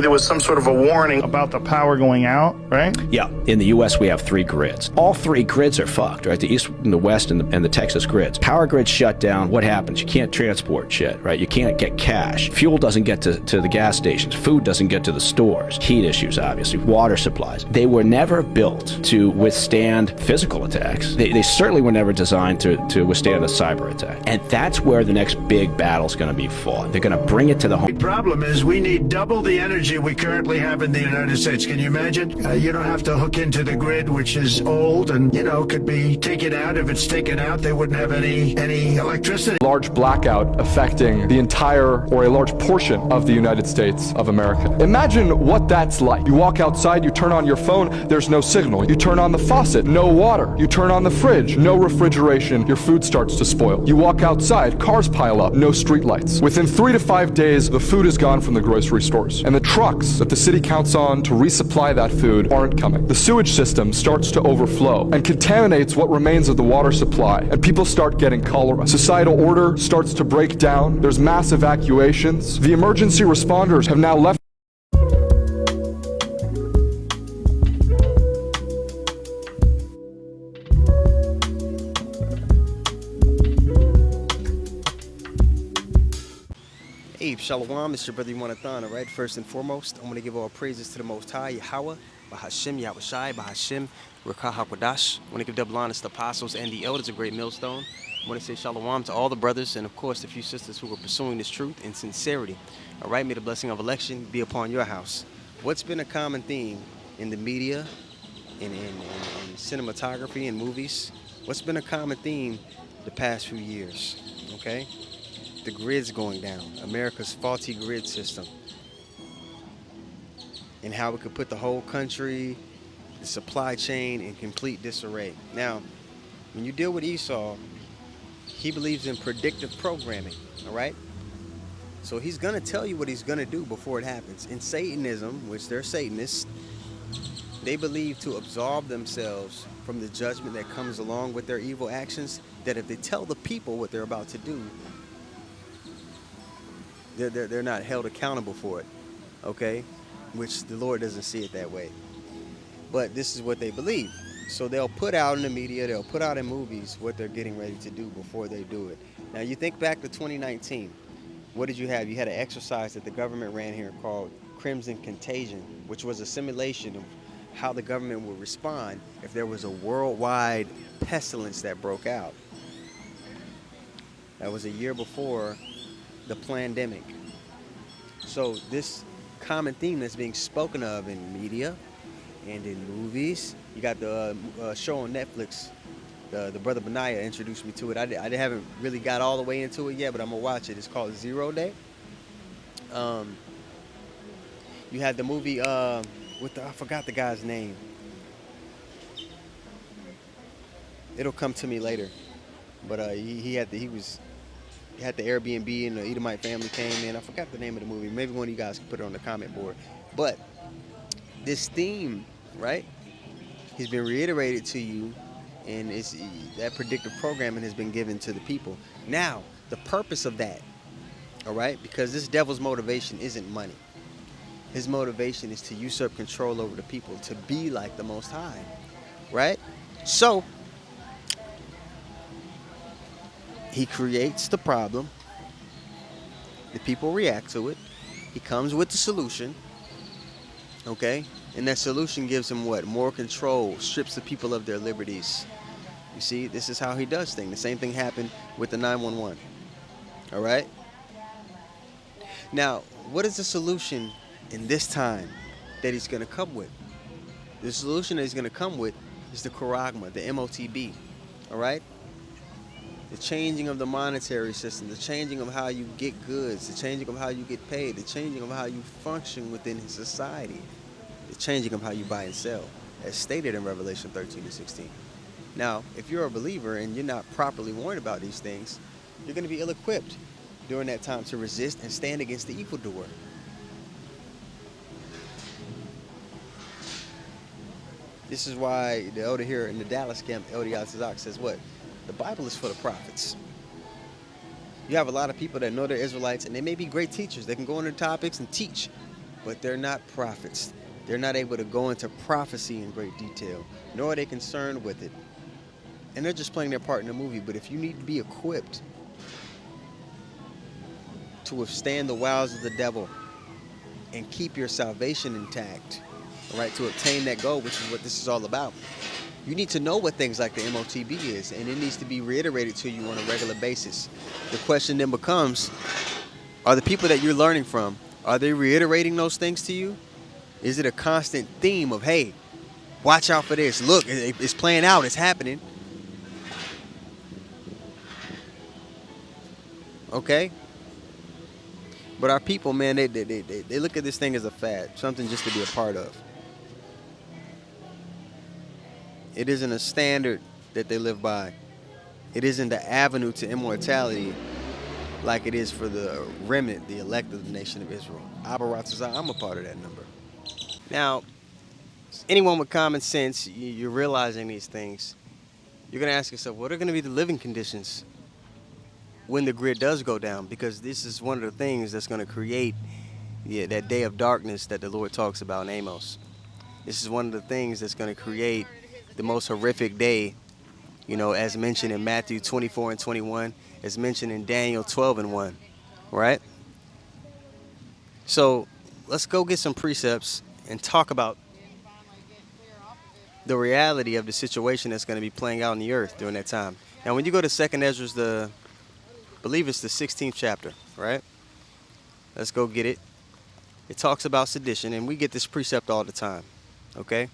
There was some sort of a warning about the power going out, right? Yeah, in the U.S. we have 3 grids. All 3 grids are fucked, right? The East and the West and the Texas grids. Power grids shut down. What happens? You can't transport shit, right? You can't get cash. Fuel doesn't get to the gas stations. Food doesn't get to the stores. Heat issues, obviously. Water supplies. They were never built to withstand physical attacks. They certainly were never designed to withstand a cyber attack. And that's where the next big battle's going to be fought. They're going to bring it to the home. The problem is we need double the energy we currently have in the United States. Can you imagine? You don't have to hook into the grid, which is old and, could be taken out. If it's taken out, they wouldn't have any electricity. Large blackout affecting the entire or a large portion of the United States of America. Imagine what that's like. You walk outside, you turn on your phone, there's no signal. You turn on the faucet, no water. You turn on the fridge, no refrigeration, your food starts to spoil. You walk outside, cars pile up, no street lights. Within 3 to 5 days, the food is gone from the grocery stores. And the trucks that the city counts on to resupply that food aren't coming. The sewage system starts to overflow and contaminates what remains of the water supply, and people start getting cholera. Societal order starts to break down. There's mass evacuations. The emergency responders have now left. Hey, Shalom, it's your brother Yonathan, all right? First and foremost, I want to give all praises to the Most High, Yahweh, Bahashim, Yahushai, Bahashim, Rakah HaKodash. I want to give double honors to the apostles and the elders of Great Millstone. I want to say Shalom to all the brothers and, of course, the few sisters who are pursuing this truth in sincerity. All right, may the blessing of election be upon your house. What's been a common theme in the media, in cinematography and movies? What's been a common theme the past few years, okay? The grid's going down, America's faulty grid system, and how it could put the whole country, the supply chain, in complete disarray. Now, when you deal with Esau, he believes in predictive programming, all right? So he's going to tell you what he's going to do before it happens. In Satanism, which they're Satanists, they believe to absolve themselves from the judgment that comes along with their evil actions, that if they tell the people what they're about to do, they're not held accountable for it, okay? Which the Lord doesn't see it that way. But this is what they believe. So they'll put out in the media, they'll put out in movies what they're getting ready to do before they do it. Now you think back to 2019, what did you have? You had an exercise that the government ran here called Crimson Contagion, which was a simulation of how the government would respond if there was a worldwide pestilence that broke out. That was a year before the pandemic. So this common theme that's being spoken of in media and in movies, you got the show on Netflix, the brother Benaiah introduced me to it. I haven't really got all the way into it yet, but I'm gonna watch it. It's called 0 Day. You had the movie I forgot the guy's name. It'll come to me later. But he had the Airbnb and the Edomite family came in. I forgot the name of the movie. Maybe one of you guys can put it on the comment board. But this theme, right, has been reiterated to you, and that predictive programming has been given to the people. Now, the purpose of that, all right, because this devil's motivation isn't money. His motivation is to usurp control over the people, to be like the Most High, right? So he creates the problem, the people react to it, he comes with the solution, okay? And that solution gives him what? More control, strips the people of their liberties. You see, this is how he does things. The same thing happened with the 911, all right? Now, what is the solution in this time that he's gonna come with? The solution that he's gonna come with is the Charagma, the MOTB, all right? The changing of the monetary system, the changing of how you get goods, the changing of how you get paid, the changing of how you function within his society, the changing of how you buy and sell, as stated in Revelation 13 and 16. Now, if you're a believer and you're not properly warned about these things, you're going to be ill-equipped during that time to resist and stand against the evildoer. This is why the elder here in the Dallas camp, Elder Yazazak, says what? The Bible is for the prophets. You have a lot of people that know they're Israelites, and they may be great teachers. They can go into topics and teach. but they're not prophets. They're not able to go into prophecy in great detail, nor are they concerned with it. And they're just playing their part in the movie. But if you need to be equipped to withstand the wiles of the devil and keep your salvation intact, all right, to obtain that goal, which is what this is all about, you need to know what things like the MOTB is, and it needs to be reiterated to you on a regular basis. The question then becomes, are the people that you're learning from, are they reiterating those things to you? Is it a constant theme of, hey, watch out for this, look, it's playing out, it's happening? Okay? But our people, man, they look at this thing as a fad, something just to be a part of. It isn't a standard that they live by. It isn't the avenue to immortality like it is for the remnant, the elect of the nation of Israel. Abba Ratzazah, I'm a part of that number. Now, anyone with common sense, you're realizing these things. You're going to ask yourself, what are going to be the living conditions when the grid does go down? Because this is one of the things that's going to create that day of darkness that the Lord talks about in Amos. This is one of the things that's going to create the most horrific day, you know, as mentioned in Matthew 24 and 21, as mentioned in Daniel 12 and 1, right? So let's go get some precepts and talk about the reality of the situation that's going to be playing out in the earth during that time. Now, when you go to 2nd Ezra, I believe it's the 16th chapter, right? Let's go get it. It talks about sedition, and we get this precept all the time, okay?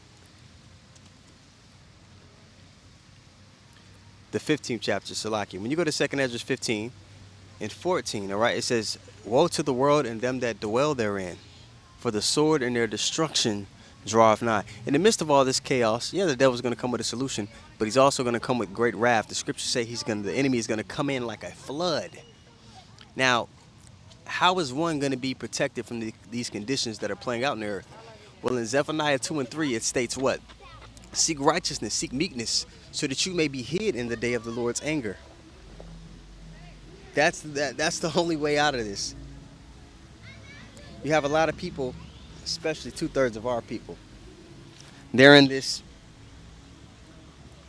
The 15th chapter, Salaki. When you go to 2nd Ezra 15 and 14, all right, it says, woe to the world and them that dwell therein, for the sword and their destruction draweth nigh. In the midst of all this chaos, yeah, the devil's going to come with a solution, but he's also going to come with great wrath. The scriptures say the enemy is going to come in like a flood. Now, how is one going to be protected from these conditions that are playing out in the earth? Well, in Zephaniah 2 and 3, it states what? Seek righteousness, seek meekness, so that you may be hid in the day of the Lord's anger. That's the only way out of this. You have a lot of people, especially 2/3 of our people, they're in this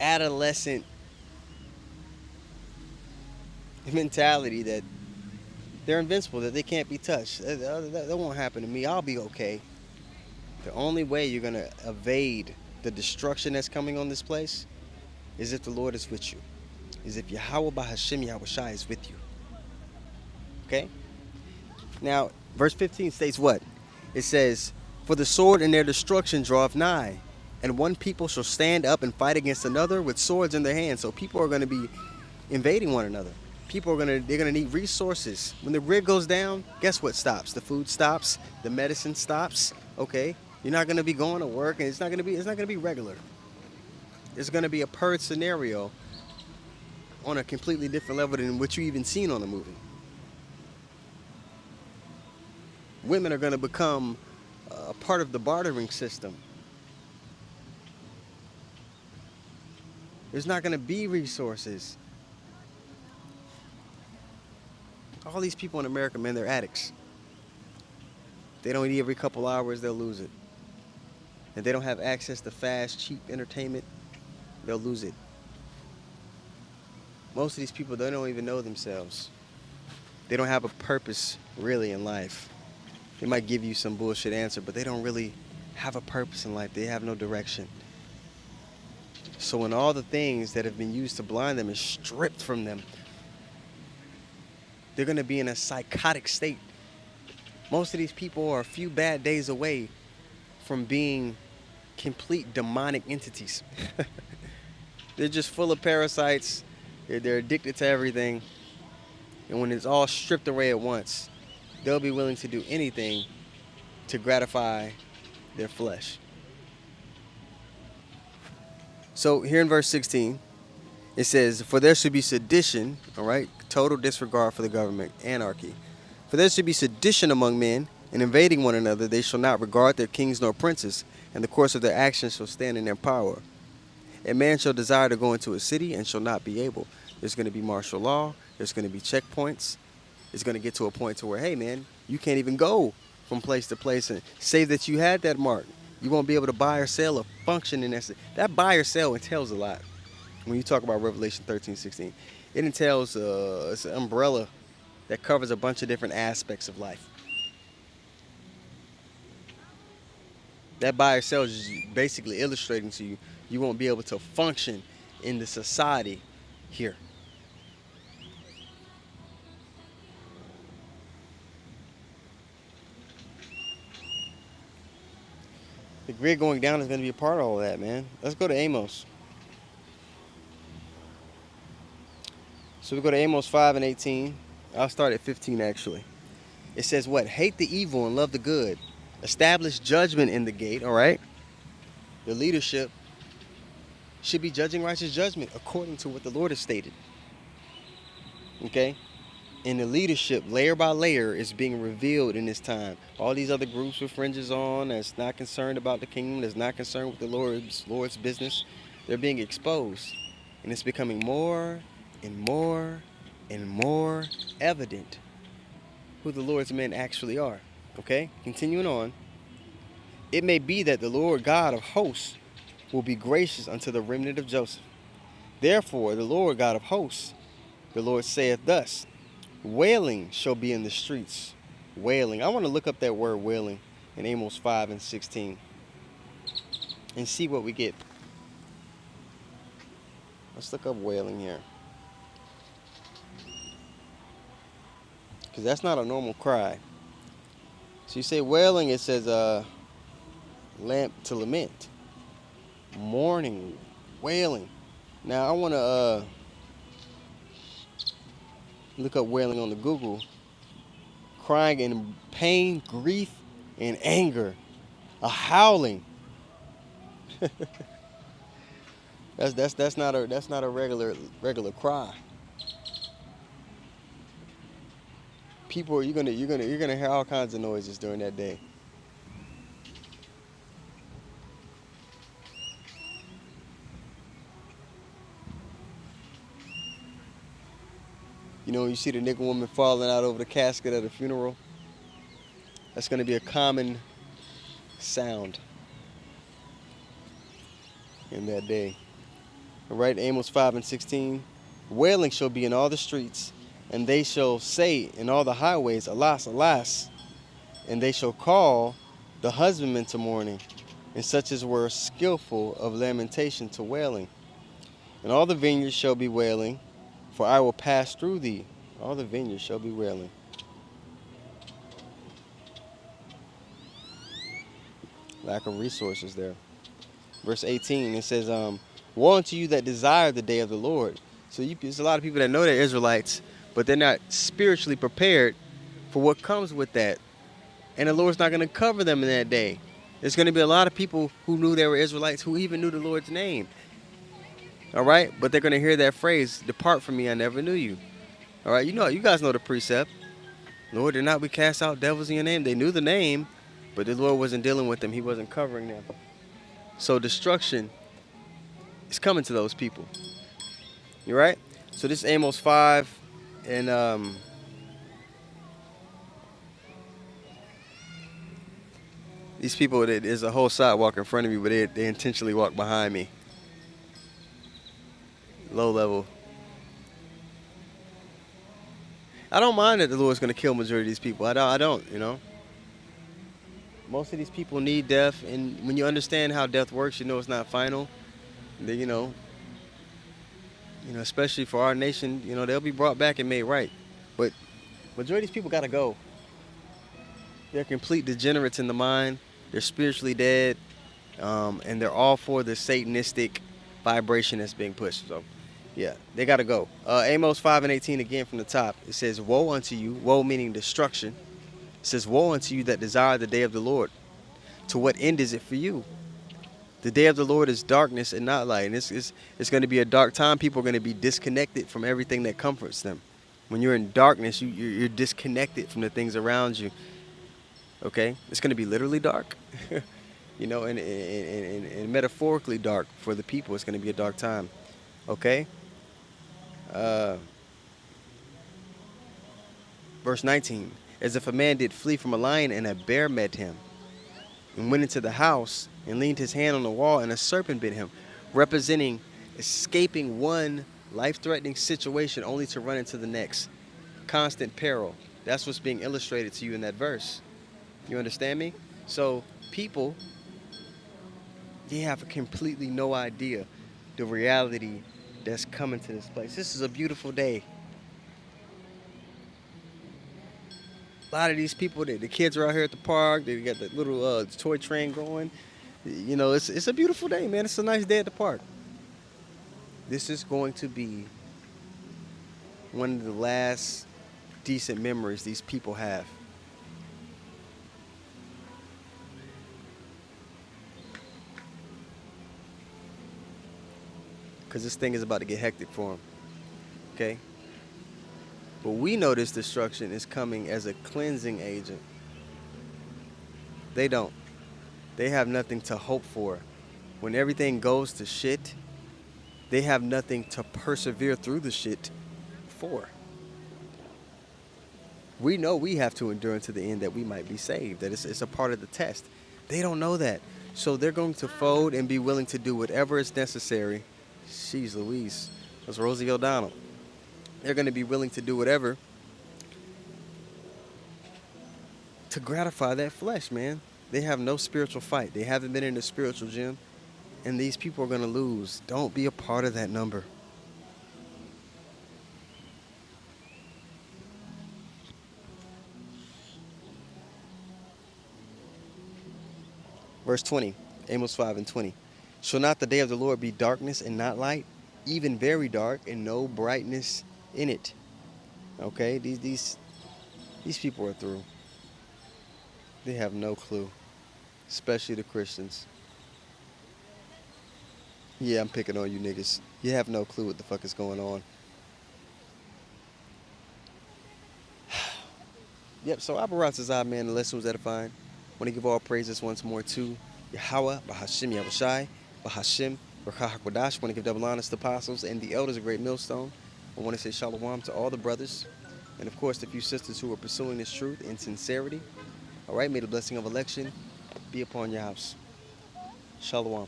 adolescent mentality that they're invincible, that they can't be touched. That won't happen to me. I'll be okay. The only way you're going to evade the destruction that's coming on this place is if the Lord is with you. Is if Yahweh Bahashim Yahushai is with you. Okay? Now, verse 15 states what? It says, for the sword and their destruction draweth nigh, and one people shall stand up and fight against another with swords in their hands. So people are going to be invading one another. They're going to need resources. When the grid goes down, guess what stops? The food stops, the medicine stops. Okay? You're not going to be going to work, and it's not going to be regular. It's going to be a purge scenario on a completely different level than what you even seen on the movie. Women are going to become a part of the bartering system. There's not going to be resources. All these people in America, man, they're addicts. They don't eat every couple hours, they'll lose it. And they don't have access to fast, cheap entertainment, they'll lose it. Most of these people, they don't even know themselves. They don't have a purpose, really, in life. They might give you some bullshit answer, but they don't really have a purpose in life. They have no direction. So when all the things that have been used to blind them is stripped from them, they're going to be in a psychotic state. Most of these people are a few bad days away from being complete demonic entities. They're just full of parasites. They're addicted to everything. And when it's all stripped away at once, they'll be willing to do anything to gratify their flesh. So here in verse 16, it says, for there should be sedition, all right, total disregard for the government, anarchy. For there should be sedition among men, and invading one another, they shall not regard their kings nor princes, and the course of their actions shall stand in their power. A man shall desire to go into a city and shall not be able. There's going to be martial law. There's going to be checkpoints. It's going to get to a point to where, hey, man, you can't even go from place to place. And say that you had that mark, you won't be able to buy or sell or function in that buy or sell entails a lot. When you talk about Revelation 13:16, it entails it's an umbrella that covers a bunch of different aspects of life. That buy or sell is just basically illustrating to you you won't be able to function in the society here. The grid going down is going to be a part of all that, man. Let's go to Amos. So we go to Amos 5:18. I'll start at 15 actually. It says what? Hate the evil and love the good. Establish judgment in the gate, all right? The leadership should be judging righteous judgment according to what the Lord has stated. Okay? And the leadership, layer by layer, is being revealed in this time. All these other groups with fringes on that's not concerned about the kingdom, that's not concerned with the Lord's business, they're being exposed. And it's becoming more and more and more evident who the Lord's men actually are. Okay? Continuing on. It may be that the Lord God of hosts will be gracious unto the remnant of Joseph. Therefore, the Lord God of hosts, the Lord saith thus, wailing shall be in the streets. Wailing. I want to look up that word wailing in Amos 5:16 and see what we get. Let's look up wailing here. Because that's not a normal cry. So you say wailing, it says lamp to lament. Mourning, wailing. Now I want to look up wailing on the Google. Crying in pain, grief, and anger. A howling. that's not a regular cry. People, you're gonna hear all kinds of noises during that day. You know, when you see the nigga woman falling out over the casket at a funeral, that's going to be a common sound in that day. All right, Amos 5:16. Wailing shall be in all the streets, and they shall say in all the highways, alas, alas. And they shall call the husbandmen to mourning, and such as were skillful of lamentation to wailing. And all the vineyards shall be wailing, for I will pass through thee. All the vineyards shall be wailing. Lack of resources there. Verse 18, it says, woe unto you that desire the day of the Lord. So there's a lot of people that know they're Israelites, but they're not spiritually prepared for what comes with that. And the Lord's not going to cover them in that day. There's going to be a lot of people who knew they were Israelites who even knew the Lord's name. All right? But they're going to hear that phrase, depart from me, I never knew you. All right? You guys know the precept. Lord, did not we cast out devils in your name? They knew the name, but the Lord wasn't dealing with them. He wasn't covering them. So destruction is coming to those people. You right? So this is Amos 5, and these people, there's a whole sidewalk in front of me, but they intentionally walk behind me. Low level. I don't mind that the Lord's going to kill majority of these people. I don't, you know. Most of these people need death, and when you understand how death works, you know it's not final. You know, especially for our nation, you know, they'll be brought back and made right. But majority of these people got to go. They're complete degenerates in the mind. They're spiritually dead, and they're all for the satanistic vibration that's being pushed. So, yeah, they got to go. Amos 5:18 again from the top. It says, woe unto you, woe meaning destruction. It says, woe unto you that desire the day of the Lord. To what end is it for you? The day of the Lord is darkness and not light. And it's going to be a dark time. People are going to be disconnected from everything that comforts them. When you're in darkness, you're disconnected from the things around you. Okay? It's going to be literally dark. You know, and metaphorically dark for the people. It's going to be a dark time. Okay? Verse 19. as if a man did flee from a lion and a bear met him, and went into the house and leaned his hand on the wall and a serpent bit him, representing escaping one life-threatening situation only to run into the next. Constant peril. That's what's being illustrated to you in that verse. You understand me? So people, they have completely no idea the reality that's coming to this place. This is a beautiful day. A lot of these people, the kids are out here at the park. They got the little toy train going. You know, it's a beautiful day, man. It's a nice day at the park. This is going to be one of the last decent memories these people have. Because this thing is about to get hectic for them. Okay? But we know this destruction is coming as a cleansing agent. They don't. They have nothing to hope for. When everything goes to shit, they have nothing to persevere through the shit for. We know we have to endure unto the end that we might be saved, that it's a part of the test. They don't know that. So they're going to fold and be willing to do whatever is necessary. Jeez Louise, that's Rosie O'Donnell. They're going to be willing to do whatever to gratify that flesh, man. They have no spiritual fight. They haven't been in the spiritual gym. And these people are going to lose. Don't be a part of that number. Verse 20, Amos 5:20. Shall not the day of the Lord be darkness and not light, even very dark and no brightness in it? Okay, these people are through. They have no clue, especially the Christians. Yeah, I'm picking on you niggas. You have no clue what the fuck is going on. Yep, so Abarat's Azad, man, the lesson was edifying. Want to give all praises once more to Yahweh, Bahashim Yahushai, Bahashim, Rakah HaKodash. Want to give double honors to the apostles and the elders, a great millstone. I want to say shalom to all the brothers. And of course, the few sisters who are pursuing this truth in sincerity. All right, may the blessing of election be upon your house. Shalom.